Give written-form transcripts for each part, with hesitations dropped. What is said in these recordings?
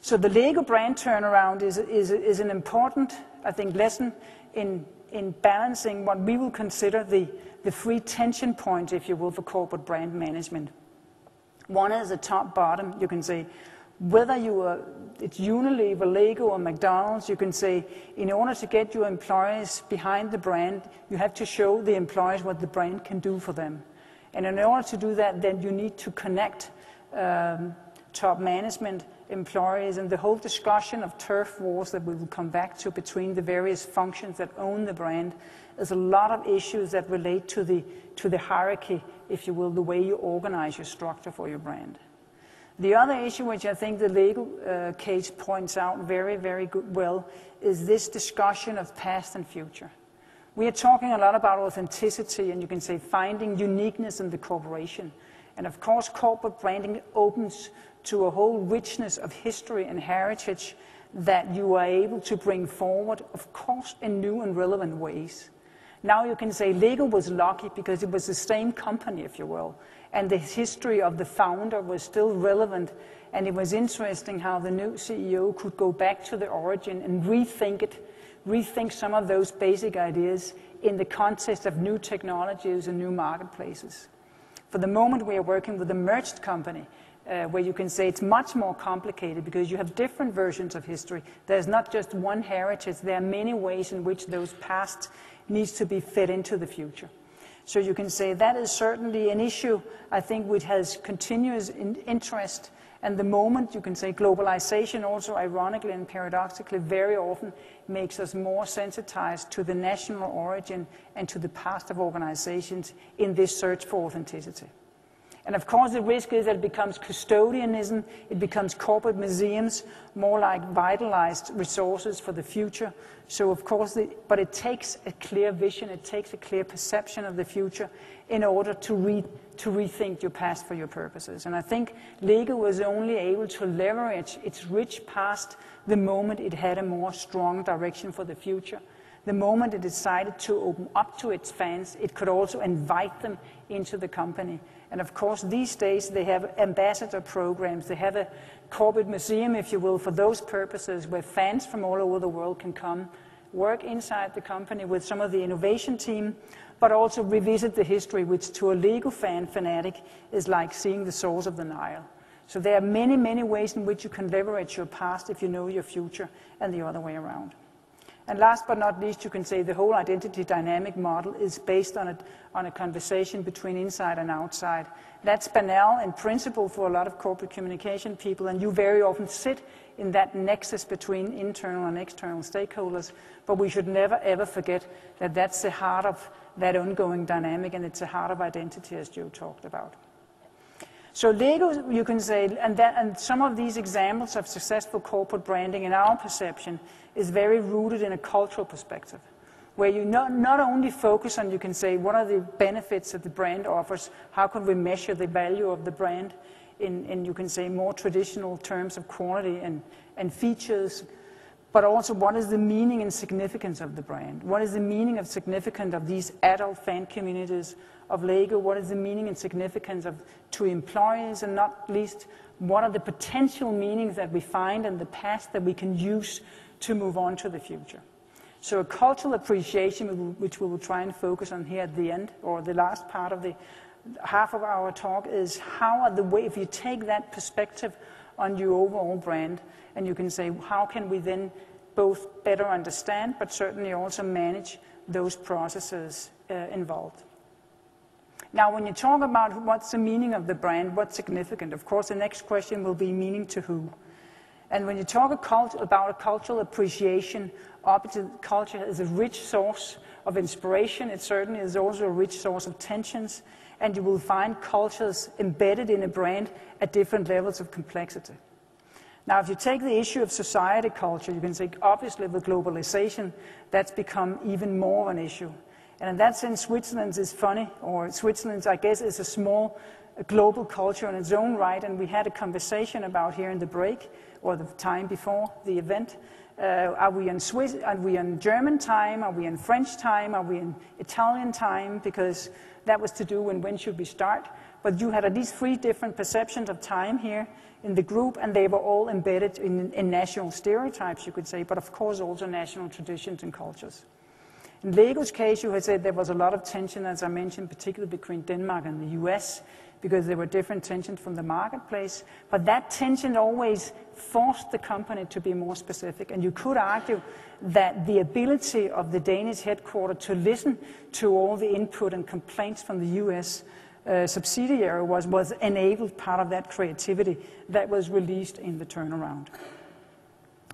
So the Lego brand turnaround is an important, I think, lesson in balancing what we will consider the three tension points, if you will, for corporate brand management. One is the top-bottom. You can say, whether it's Unilever, Lego, or McDonald's, you can say, in order to get your employees behind the brand, you have to show the employees what the brand can do for them. And in order to do that, then you need to connect top management, employees, and the whole discussion of turf wars that we will come back to between the various functions that own the brand. There's a lot of issues that relate to the hierarchy, if you will, the way you organize your structure for your brand. The other issue, which I think the Lego case points out very, very well, is this discussion of past and future. We are talking a lot about authenticity, and you can say finding uniqueness in the corporation. And of course, corporate branding opens to a whole richness of history and heritage that you are able to bring forward, of course, in new and relevant ways. Now you can say Lego was lucky because it was the same company, if you will, and the history of the founder was still relevant, and it was interesting how the new CEO could go back to the origin and rethink some of those basic ideas in the context of new technologies and new marketplaces. For the moment, we are working with a merged company, where you can say it's much more complicated because you have different versions of history. There's not just one heritage. There are many ways in which those past needs to be fit into the future. So you can say that is certainly an issue, I think, which has continuous interest. And the moment, you can say, globalization also, ironically and paradoxically, very often makes us more sensitized to the national origin and to the past of organizations in this search for authenticity. And of course, the risk is that it becomes custodianism, it becomes corporate museums, more like vitalized resources for the future. So of course, but it takes a clear vision, it takes a clear perception of the future in order to rethink your past for your purposes. And I think Lego was only able to leverage its rich past the moment it had a more strong direction for the future. The moment it decided to open up to its fans, it could also invite them into the company. And of course, these days they have ambassador programs. They have a corporate museum, if you will, for those purposes, where fans from all over the world can come, work inside the company with some of the innovation team, but also revisit the history, which to a Lego fanatic is like seeing the source of the Nile. So there are many, many ways in which you can leverage your past if you know your future, and the other way around. And last but not least, you can say the whole identity dynamic model is based on a conversation between inside and outside. That's banal in principle for a lot of corporate communication people, and you very often sit in that nexus between internal and external stakeholders, but we should never ever forget that that's the heart of that ongoing dynamic, and it's the heart of identity, as Joe talked about. So Lego, you can say, and some of these examples of successful corporate branding in our perception is very rooted in a cultural perspective, where you not only focus on, you can say, what are the benefits that the brand offers, how can we measure the value of the brand in you can say, more traditional terms of quality and features, but also what is the meaning and significance of the brand? What is the meaning and significance of these adult fan communities of Lego? What is the meaning and significance to employees, and not least, what are the potential meanings that we find in the past that we can use to move on to the future? So a cultural appreciation, which we will try and focus on here at the end, or the last part of the half of our talk, is how are the way, if you take that perspective on your overall brand, and you can say, how can we then both better understand, but certainly also manage those processes involved. Now, when you talk about what's the meaning of the brand, what's significant, of course, the next question will be meaning to who. And when you talk about a cultural appreciation, obviously culture is a rich source of inspiration. It certainly is also a rich source of tensions, and you will find cultures embedded in a brand at different levels of complexity. Now, if you take the issue of society culture, you can say, obviously, with globalization, that's become even more of an issue. And in that sense, Switzerland is funny, or Switzerland, I guess, is a small global culture in its own right, and we had a conversation about here in the break, or the time before the event. Are we on German time? Are we in French time? Are we in Italian time? Because that was to do when should we start. But you had at least 3 different perceptions of time here in the group, and they were all embedded in national stereotypes, you could say, but of course also national traditions and cultures. In Lego's case, you had said there was a lot of tension, as I mentioned, particularly between Denmark and the US, because there were different tensions from the marketplace. But that tension always forced the company to be more specific. And you could argue that the ability of the Danish headquarters to listen to all the input and complaints from the US subsidiary was enabled part of that creativity that was released in the turnaround.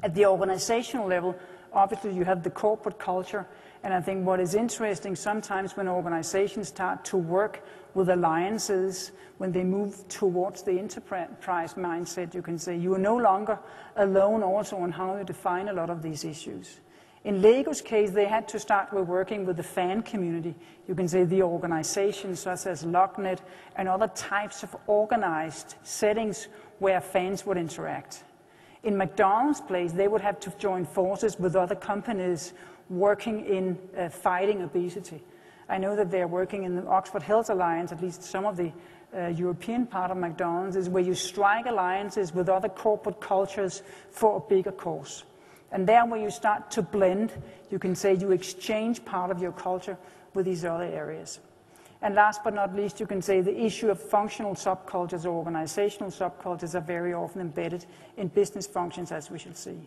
At the organizational level, obviously you have the corporate culture. And I think what is interesting sometimes when organizations start to work with alliances, when they move towards the enterprise mindset, you can say you are no longer alone also on how you define a lot of these issues. In Lego's case, they had to start with working with the fan community. You can say the organizations such as LogNet and other types of organized settings where fans would interact. In McDonald's place, they would have to join forces with other companies working in fighting obesity. I know that they're working in the Oxford Health Alliance, at least some of the European part of McDonald's, is where you strike alliances with other corporate cultures for a bigger cause. And there where you start to blend, you can say you exchange part of your culture with these other areas. And last but not least, you can say the issue of functional subcultures or organizational subcultures are very often embedded in business functions, as we shall see.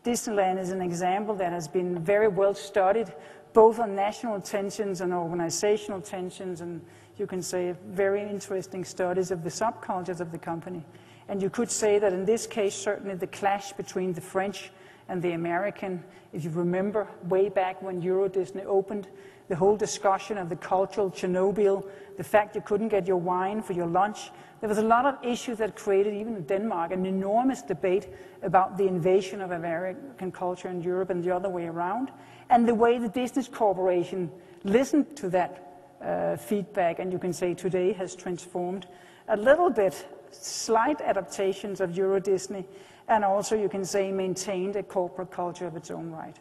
Disneyland is an example that has been very well studied, both on national tensions and organizational tensions, and you can say very interesting studies of the subcultures of the company. And you could say that in this case, certainly the clash between the French and the American, if you remember way back when Euro Disney opened, the whole discussion of the cultural Chernobyl, the fact you couldn't get your wine for your lunch. There was a lot of issues that created, even in Denmark, an enormous debate about the invasion of American culture in Europe and the other way around, and the way the Disney Corporation listened to that feedback, and you can say today has transformed a little bit, slight adaptations of Euro Disney, and also you can say maintained a corporate culture of its own right.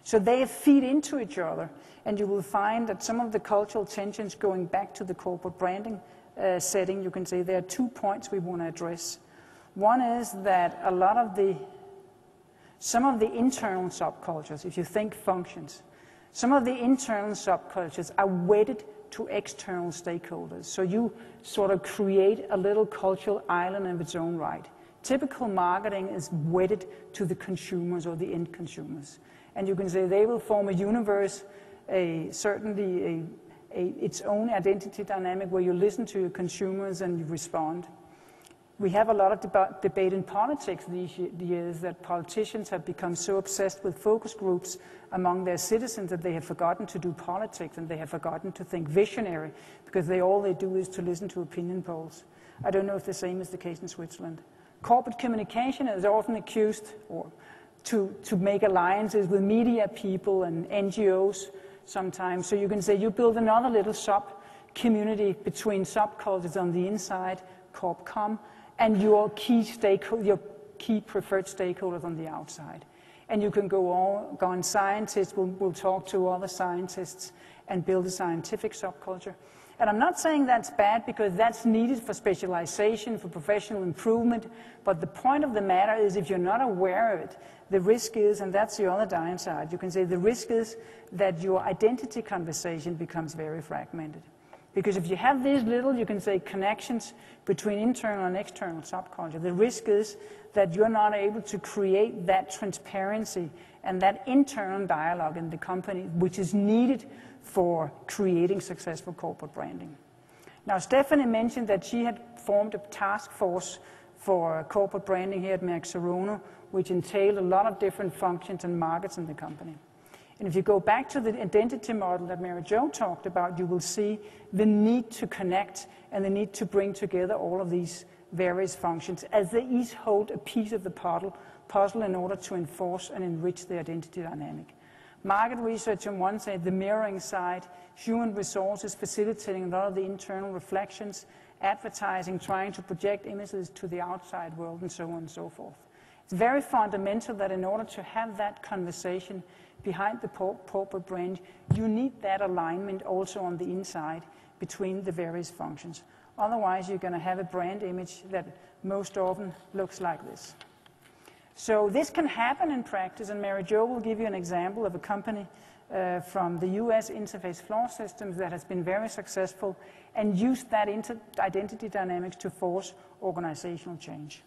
So they feed into each other, and you will find that some of the cultural tensions going back to the corporate branding setting, you can say there are 2 points we want to address. One is that some of the internal subcultures, if you think functions, some of the internal subcultures are wedded to external stakeholders. So you sort of create a little cultural island of its own right. Typical marketing is wedded to the consumers or the end consumers. And you can say they will form a universe, certainly its own identity dynamic where you listen to your consumers and you respond. We have a lot of debate in politics these years that politicians have become so obsessed with focus groups among their citizens that they have forgotten to do politics and they have forgotten to think visionary because all they do is to listen to opinion polls. I don't know if the same is the case in Switzerland. Corporate communication is often accused to make alliances with media people and NGOs sometimes. So you can say you build another little sub-community between subcultures on the inside, CorpCom, and your key preferred stakeholders on the outside. And you can go on, scientists will talk to other scientists and build a scientific subculture. And I'm not saying that's bad because that's needed for specialization, for professional improvement, but the point of the matter is if you're not aware of it, the risk is, and that's the other downside, you can say the risk is that your identity conversation becomes very fragmented. Because if you have these little, you can say, connections between internal and external subculture, the risk is that you're not able to create that transparency and that internal dialogue in the company, which is needed for creating successful corporate branding. Now, Stephanie mentioned that she had formed a task force for corporate branding here at Merck Serono, which entailed a lot of different functions and markets in the company. And if you go back to the identity model that Mary Jo talked about, you will see the need to connect and the need to bring together all of these various functions as they each hold a piece of the puzzle in order to enforce and enrich the identity dynamic. Market research on one side, the mirroring side, human resources facilitating a lot of the internal reflections, advertising, trying to project images to the outside world, and so on and so forth. It's very fundamental that in order to have that conversation behind the corporate brand, you need that alignment also on the inside between the various functions. Otherwise, you're going to have a brand image that most often looks like this. So this can happen in practice, and Mary Jo will give you an example of a company from the US, Interface Floor Systems, that has been very successful and used that identity dynamics to force organizational change.